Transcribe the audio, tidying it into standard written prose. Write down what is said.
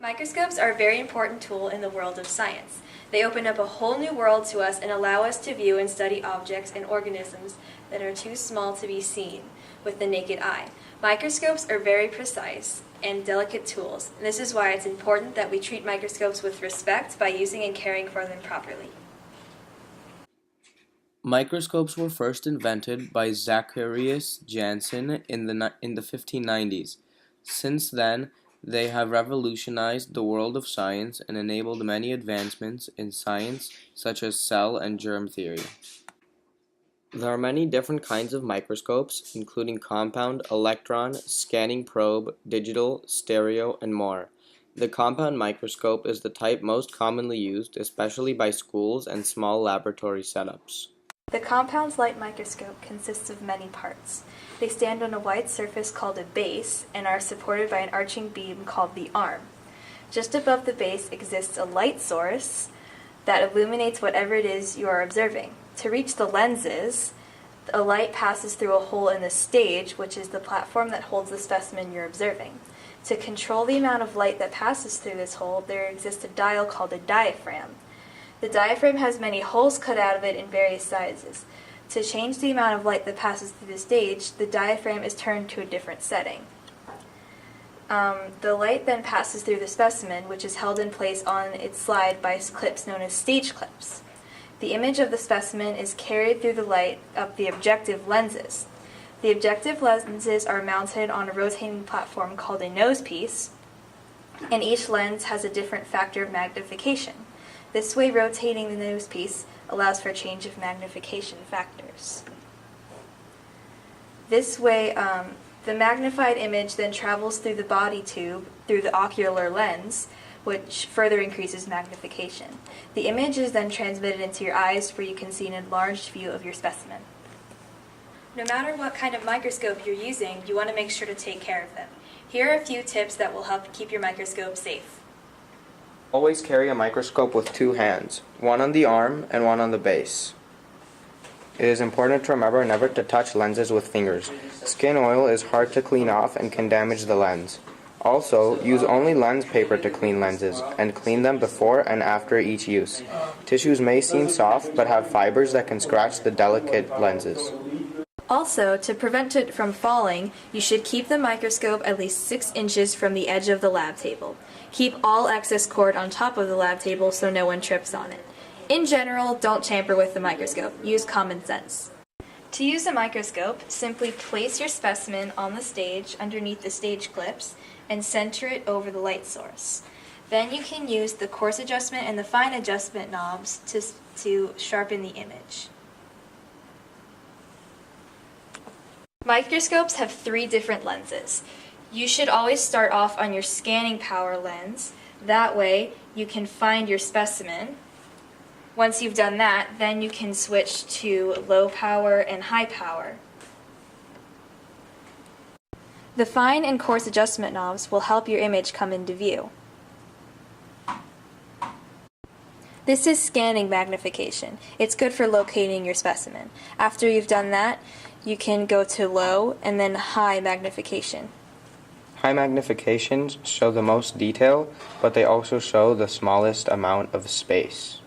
Microscopes are a very important tool in the world of science. They open up a whole new world to us and allow us to view and study objects and organisms that are too small to be seen with the naked eye. Microscopes are very precise and delicate tools, and this is why it's important that we treat microscopes with respect by using and caring for them properly. Microscopes were first invented by Zacharias Janssen in the 1590s. Since then, they have revolutionized the world of science and enabled many advancements in science, such as cell and germ theory. There are many different kinds of microscopes, including compound, electron, scanning probe, digital, stereo, and more. The compound microscope is the type most commonly used, especially by schools and small laboratory setups. The compound light microscope consists of many parts. They stand on a white surface called a base and are supported by an arching beam called the arm. Just above the base exists a light source that illuminates whatever it is you are observing. To reach the lenses, a light passes through a hole in the stage, which is the platform that holds the specimen you're observing. To control the amount of light that passes through this hole, there exists a dial called a diaphragm. The diaphragm has many holes cut out of it in various sizes. To change the amount of light that passes through the stage, the diaphragm is turned to a different setting. The light then passes through the specimen, which is held in place on its slide by clips known as stage clips. The image of the specimen is carried through the light up the objective lenses. The objective lenses are mounted on a rotating platform called a nosepiece, and each lens has a different factor of magnification. This way, rotating the nosepiece allows for change of magnification factors. This way, the magnified image then travels through the body tube through the ocular lens, which further increases magnification. The image is then transmitted into your eyes where you can see an enlarged view of your specimen. No matter what kind of microscope you're using, you want to make sure to take care of them. Here are a few tips that will help keep your microscope safe. Always carry a microscope with two hands, one on the arm and one on the base. It is important to remember never to touch lenses with fingers. Skin oil is hard to clean off and can damage the lens. Also, use only lens paper to clean lenses, and clean them before and after each use. Tissues may seem soft but have fibers that can scratch the delicate lenses. Also, to prevent it from falling, you should keep the microscope at least 6 inches from the edge of the lab table. Keep all excess cord on top of the lab table so no one trips on it. In general, don't tamper with the microscope. Use common sense. To use a microscope, simply place your specimen on the stage underneath the stage clips and center it over the light source. Then you can use the coarse adjustment and the fine adjustment knobs to sharpen the image. Microscopes have 3 different lenses. You should always start off on your scanning power lens. That way you can find your specimen. Once you've done that, then you can switch to low power and high power. The fine and coarse adjustment knobs will help your image come into view. This is scanning magnification. It's good for locating your specimen. After you've done that, you can go to low and then high magnification. High magnifications show the most detail, but they also show the smallest amount of space.